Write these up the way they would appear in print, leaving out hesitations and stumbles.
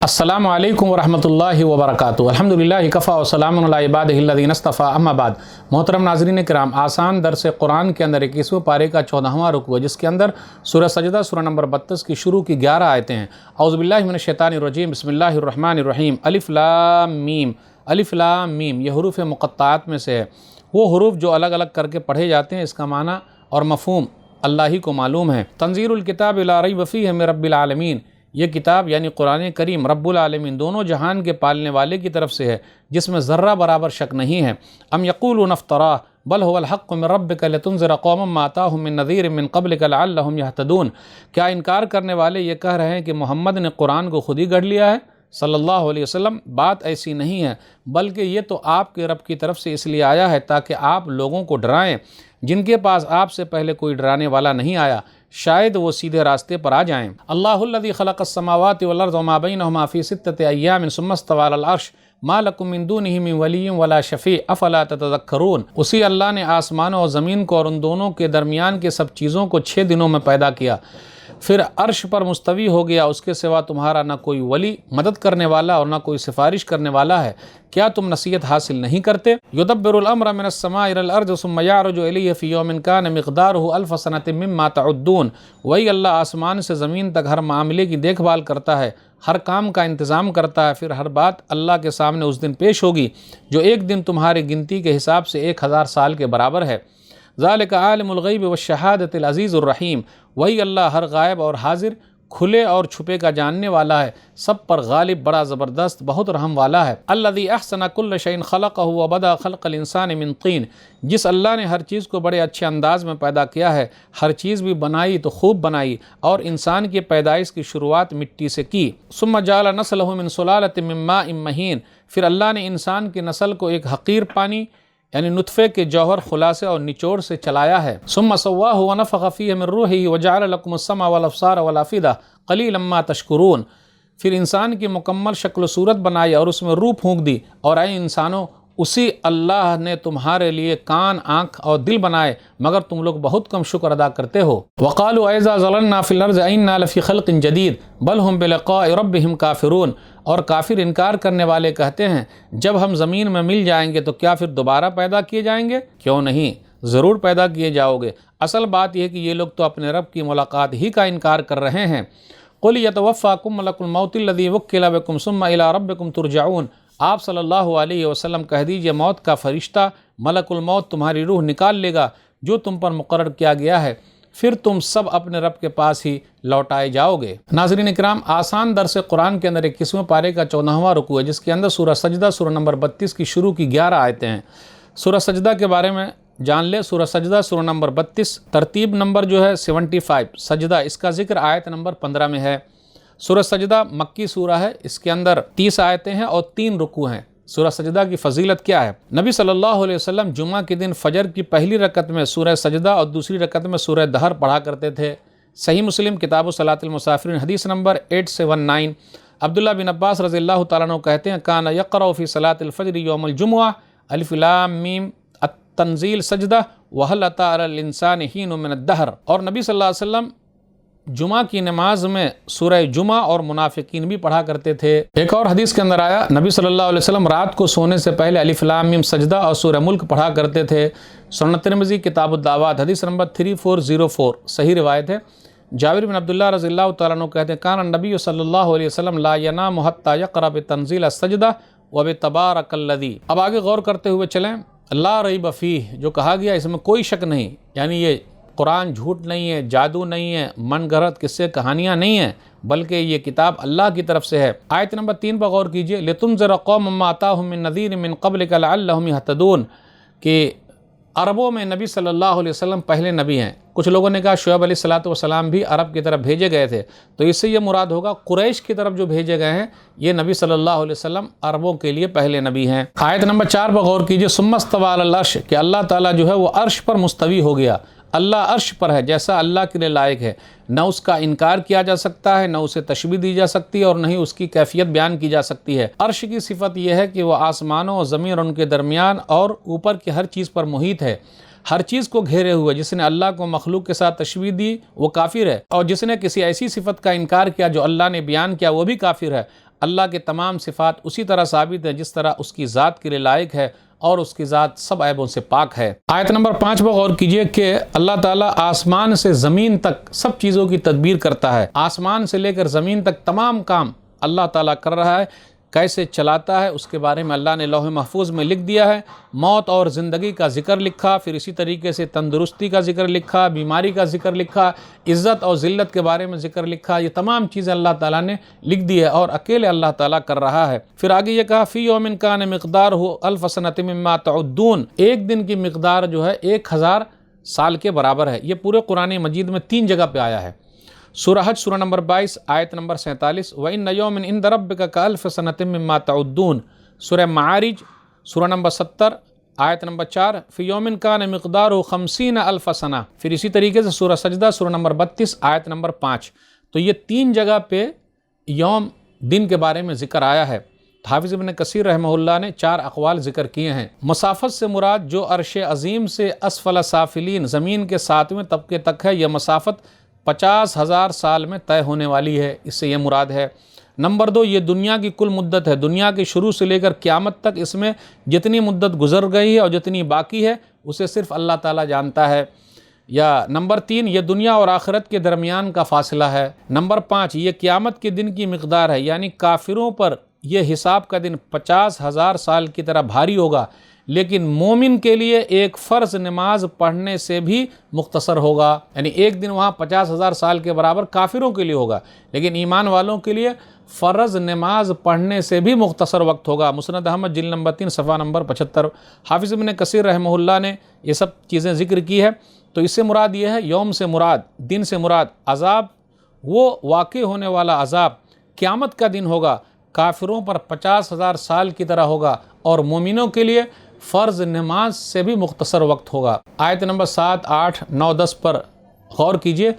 अस्सलामु अलैकुम वरहमतुल्लाहि वबरकातुहू। अल्हम्दुलिल्लाहि कफ़ा व सलामुन अला इबादिहिल्लज़ीना इस्तफ़ा, अम्मा बाद। मोहतरम नाज़रीन किराम, आसान दर्स कुरान के अंदर 21वें पारे का 14वां रुकू है, जिसके अंदर सूरह सजदा सूरह नंबर 32 की शुरू की 11 आयतें हैं। औज़ुबिल्लाहि मिनश शैतानिर रजीम, बिस्मिल्लाहिर रहमानिर रहीम। अलिफ लाम मीम। अलिफ लाम मीम ये हुरूफ़ मुक़त्ताआत में से है। वो हुरूफ जो अलग अलग करके पढ़े जाते हैं, इसका माना और मफ़हूम अल्लाह ही को मालूम है। तंज़ीलुल किताब ला रैब फ़ीहि मिन रब्बिल आलमीन, ये किताब यानी कुरान करीम रब्बुल आलमीन दोनों जहान के पालने वाले की तरफ से है, जिसमें ज़र्रा बराबर शक नहीं है। अम यक़ूलून इफ़्तरा बल हुवल हक़्क़ु मिन रब्बिक लितुनज़िरा क़ौमम मा अताहुम मिन नज़ीरिम मिन क़ब्लिक लअल्लहुम यहतदून। क्या इनकार करने वाले ये कह रहे हैं कि मोहम्मद ने कुरान को खुद ही गढ़ लिया है सल्लल्लाहु अलैहि वसल्लम? बात ऐसी नहीं है, बल्कि ये तो आपके रब की तरफ से इसलिए आया है ताकि आप लोगों को डराएं, जिनके पास आपसे पहले कोई डराने वाला नहीं आया, शायद वो सीधे रास्ते पर आ जाएं। अल्लाहुल्लज़ी खलक़स समावाति वल अर्ज़ व मा बैनहुमा फ़ी सित्तति अय्यामिन सुम्मा इस्तवा अलल अर्श मा लकुम मिन दूनिही मिन वलिय्यिन वला शफ़ी अफ़ला ततज़क्करून। उसी अल्लाह ने आसमानों और ज़मीन को और उन दोनों के दरमियान के सब चीज़ों को 6 दिनों में पैदा किया, फिर अर्श पर मुस्तवी हो गया। उसके सिवा तुम्हारा न कोई वली मदद करने वाला और न कोई सिफारिश करने वाला है। क्या तुम नसीहत हासिल नहीं करते? युदब्बिरुल अम्र मिनस समाइ इलल अर्ज़ सुम्मा यअरुजु इलैहि फ़ी यौमिन कान मिक़दारुहु अल्फ़ सनतिन मिम्मा तउद्दून। वही अल्लाह आसमान से ज़मीन तक हर मामले की देखभाल करता है, हर काम का इंतज़ाम करता है, फिर हर बात अल्लाह के सामने उस दिन पेश होगी जो एक दिन तुम्हारी गिनती के हिसाब से 1000 साल के बराबर है। ज़ालिका आलिमुल ग़ैब व शहादतिल अज़ीज़ुर रहीम। वही अल्लाह हर गायब और हाजिर, खुले और छुपे का जानने वाला है, सब पर गालिब, बड़ा ज़बरदस्त, बहुत रहम वाला है। अल्लज़ी अहसन कुल्ल शैइन ख़लक़हु व बदा ख़ल्क़ल इंसान मिन तीन। जिस अल्लाह ने हर चीज़ को बड़े अच्छे अंदाज में पैदा किया है, हर चीज़ भी बनाई तो खूब बनाई, और इंसान की पैदाइश की शुरुआत मिट्टी से की। सुम्मा जअल नस्लहु मिन सुलालतिन मिन माइन महीन। फिर अल्लाह ने इंसान की नस्ल को एक हक़ीर पानी यानी नुतफ़े के जौहर, खुलासे और निचोड़ से चलाया है। सुम्मा सव्वाहु व नफ़ख़ फ़ीहि मिन रूहिही व जअल लकुमुस समा वल अब्सार वल अफ़िदा क़लीलन मा तशकुरून। फिर इंसान की मुकम्मल शक्ल सूरत बनाई और उसमें रूह फूंक दी, और ऐ इंसानों, उसी अल्लाह ने तुम्हारे लिए कान, आँख और दिल बनाए, मगर तुम लोग बहुत कम शुक्र अदा करते हो। वक़ालू अइज़ा ज़ललना फ़िल अर्ज़ि अइन्ना लफ़ी ख़ल्क़िन जदीद बल हुम बिलिक़ाइ रब्बिहिम काफ़िरून। और काफिर इनकार करने वाले कहते हैं, जब हम ज़मीन में मिल जाएंगे तो क्या फिर दोबारा पैदा किए जाएंगे? क्यों नहीं, ज़रूर पैदा किए जाओगे। असल बात यह है कि ये लोग तो अपने रब की मुलाकात ही का इनकार कर रहे हैं। क़ुल यतवफ़्फ़ाकुम मलकुल मौतिल लज़ी वुक्किला बिकुम सुम्मा इला रब्बिकुम तुरजऊन। आप सल्लल्लाहु अलैहि वसल्लम कह दीजिए, मौत का फ़रिश्ता मलकुल मौत तुम्हारी रूह निकाल लेगा जो तुम पर मुक़र्रर किया गया है, फिर तुम सब अपने रब के पास ही लौटाए जाओगे। नाज़रीन इकराम, आसान दर्स कुरान के अंदर 21वें पारे का 14वां रुकू है, जिसके अंदर सूरह सजदा सूरह नंबर 32 की शुरू की 11 आयतें हैं। सूरह सजदा के बारे में जान ले। सूरह सजदा सूरह नंबर 32, तरतीब नंबर जो है 75, सजदा इसका जिक्र आयत नंबर 15 में है। सूरह सजदा मक्की सूरह है, इसके अंदर 30 आयतें हैं और 3 रुकू हैं। सूरह सजदा की फजीलत क्या है? नबी सल्लल्लाहु अलैहि वसल्लम जुमा के दिन फजर की पहली रकत में सूरह सजदा और दूसरी रकत में सूरह दहर पढ़ा करते थे। सही मुस्लिम किताब सलातिल मुसाफिरीन हदीस नंबर 879। अब्दुल्ला बिन अब्बास रज़ियल्लाहु तआला अन्हु कहते हैं, काना यक़रअ फ़ी सलातिल फ़ज्र यौमुल जुमुआ अलिफ लाम मीम अत-तंज़ील सजदा व हल अता अलल इंसानि हीनुम मिनद दहर। और नबी सल्लल्लाहु अलैहि वसल्लम जुमा की नमाज में सूरह जुमा और मुनाफिकीन भी पढ़ा करते थे। एक और हदीस के अंदर आया, नबी सल्लल्लाहु अलैहि वसल्लम रात को सोने से पहले अलिफ लाम मीम सजदा और सूरह मुल्क पढ़ा करते थे। सुनन तिरमिज़ी किताबुद दावात हदीस नंबर 3404 सही रिवायत है। जाबिर बिन अब्दुल्लाह रज़ियल्लाहु तआला अन्हु कहते हैं, कान नबी सल्लल्लाहु अलैहि वसल्लम ला यनामु हत्ता यक़रा बितंज़ील सजदा व बितबारकल्लज़ी। अब आगे गौर करते हुए चलें। ला रैब फ़ीह जो कहा गया, इसमें कोई शक नहीं, यानी ये कुरान झूठ नहीं है, जादू नहीं है, मनगढ़ंत किस्से कहानियाँ नहीं हैं, बल्कि ये किताब अल्लाह की तरफ से है। आयत नंबर 3 पर गौर कीजिए, लितुनज़िरा क़ौमम मा अताहुम मिन नज़ीरिम मिन क़ब्लिक लअल्लहुम यहतदून, कि अरबों में नबी सल्लल्लाहु अलैहि वसल्लम पहले नबी हैं। कुछ लोगों ने कहा शुएब अलैहिस्सलातु वस्सलाम भी अरब की तरफ भेजे गए थे, तो इससे ये मुराद होगा कुरैश की तरफ जो भेजे गए हैं, ये नबी सल्लल्लाहु अलैहि वसल्लम अरबों के लिए पहले नबी हैं। आयत नंबर 4 पर गौर कीजिए, सुम्मा इस्तवा अलल अर्श, कि अल्लाह ताला जो है वो अर्श पर मुस्तवी हो गया। अल्लाह अर्श पर है, जैसा अल्लाह के लिए लायक है, न उसका इनकार किया जा सकता है, न उसे तशबीह दी जा सकती है, और न ही उसकी कैफियत बयान की जा सकती है। अर्श की सिफत यह है कि वह आसमानों और ज़मीन और उनके दरमियान और ऊपर की हर चीज़ पर मुहित है, हर चीज़ को घेरे हुए। जिसने अल्लाह को मखलूक के साथ तशबीह दी वो काफिर है, और जिसने किसी ऐसी सिफत का इनकार किया जो अल्लाह ने बयान किया वो भी काफिर है। اللہ کے تمام صفات اسی طرح ثابت ہے جس طرح اس کی ذات کے لیے لائق ہے، اور اس کی ذات سب عیبوں سے پاک ہے۔ آیت نمبر 5 پر غور کیجئے کہ اللہ تعالیٰ آسمان سے زمین تک سب چیزوں کی تدبیر کرتا ہے۔ آسمان سے لے کر زمین تک تمام کام اللہ تعالیٰ کر رہا ہے، کیسے چلاتا ہے اس کے بارے میں اللہ نے لوح محفوظ میں لکھ دیا ہے۔ موت اور زندگی کا ذکر لکھا، پھر اسی طریقے سے تندرستی کا ذکر لکھا، بیماری کا ذکر لکھا، عزت اور ذلت کے بارے میں ذکر لکھا۔ یہ تمام چیزیں اللہ تعالیٰ نے لکھ دی ہے اور اکیلے اللہ تعالیٰ کر رہا ہے۔ پھر آگے یہ کہا فی یوم کان مقدارہ الف سنۃ مما تعدون، ایک دن کی مقدار جو ہے 1000 سال کے برابر ہے۔ یہ پورے قرآن مجید میں 3 جگہ پہ آیا ہے۔ سورہ حج سورہ نمبر 22 آیت نمبر 47، وَإِنَّ يَوْمٍ عِنْدَ رَبِّكَ كَأَلْفِ سَنَةٍ مِّمَّا تَعُدُّونَ، سورہ معارج سورہ نمبر 70 آیت نمبر 4، فِي يَوْمٍ كَانَ مِقْدَارُهُ 50 أَلْفَ سَنَةٍ، پھر اسی طریقے سے سورہ سجدہ سورہ نمبر 32 آیت نمبر 5۔ تو یہ 3 جگہ پہ یوم دن کے بارے میں ذکر آیا ہے۔ حافظ ابن کثیر رحمہ اللہ نے 4 اقوال ذکر کیے ہیں۔ مسافت سے مراد جو عرش عظیم سے اسفل سافلین زمین کے 7ویں طبقے تک ہے، یہ مسافت 50,000 سال میں طے ہونے والی ہے، اس سے یہ مراد ہے۔ نمبر 2، یہ دنیا کی کل مدت ہے، دنیا کے شروع سے لے کر قیامت تک اس میں جتنی مدت گزر گئی ہے اور جتنی باقی ہے اسے صرف اللہ تعالیٰ جانتا ہے۔ یا نمبر 3، یہ دنیا اور آخرت کے درمیان کا فاصلہ ہے۔ نمبر 5، یہ قیامت کے دن کی مقدار ہے، یعنی کافروں پر یہ حساب کا دن 50,000 سال کی طرح بھاری ہوگا، لیکن مومن کے لیے ایک فرض نماز پڑھنے سے بھی مختصر ہوگا۔ یعنی ایک دن وہاں 50,000 سال کے برابر کافروں کے لیے ہوگا، لیکن ایمان والوں کے لیے فرض نماز پڑھنے سے بھی مختصر وقت ہوگا۔ مسند احمد جلد نمبر 3 صفحہ نمبر 75۔ حافظ ابن کثیر رحمہ اللہ نے یہ سب چیزیں ذکر کی ہے۔ تو اس سے مراد یہ ہے، یوم سے مراد، دن سے مراد عذاب، وہ واقع ہونے والا عذاب قیامت کا دن ہوگا، کافروں پر 50,000 سال کی طرح ہوگا، اور مومنوں کے لیے فرض نماز سے بھی مختصر وقت ہوگا۔ آیت نمبر 7، 8، 9، 10 پر غور کیجئے۔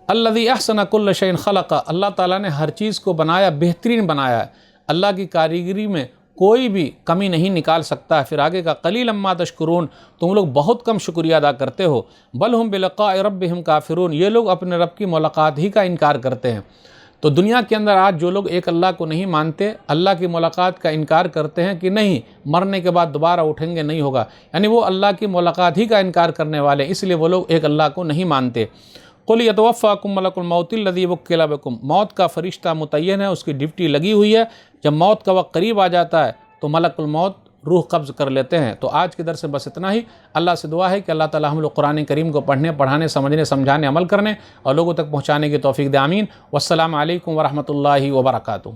الذی احسن کل شیء خلق، اللہ تعالیٰ نے ہر چیز کو بنایا، بہترین بنایا ہے۔ اللہ کی کاریگری میں کوئی بھی کمی نہیں نکال سکتا ہے۔ پھر آگے کا قلیلا ما تشکرون، تم لوگ بہت کم شکریہ ادا کرتے ہو۔ بل ہم بلقاء ربہم کافرون، یہ لوگ اپنے رب کی ملاقات ہی کا انکار کرتے ہیں۔ تو دنیا کے اندر آج جو لوگ ایک اللہ کو نہیں مانتے، اللہ کی ملاقات کا انکار کرتے ہیں کہ نہیں مرنے کے بعد دوبارہ اٹھیں گے، نہیں ہوگا، یعنی وہ اللہ کی ملاقات ہی کا انکار کرنے والے، اس لیے وہ لوگ ایک اللہ کو نہیں مانتے۔ قل یتوفاکم ملک الموت الذی وکل بکم، موت کا فرشتہ متعین ہے، اس کی ڈیوٹی لگی ہوئی ہے، جب موت کا وقت قریب آ جاتا ہے تو ملک الموت روح قبض کر لیتے ہیں۔ تو آج کے درس سے بس اتنا ہی۔ اللہ سے دعا ہے کہ اللہ تعالی ہم لوگ قرآن کریم کو پڑھنے، پڑھانے، سمجھنے، سمجھانے، عمل کرنے اور لوگوں تک پہنچانے کی توفیق دے، آمین۔ والسلام علیکم ورحمۃ اللہ وبرکاتہ۔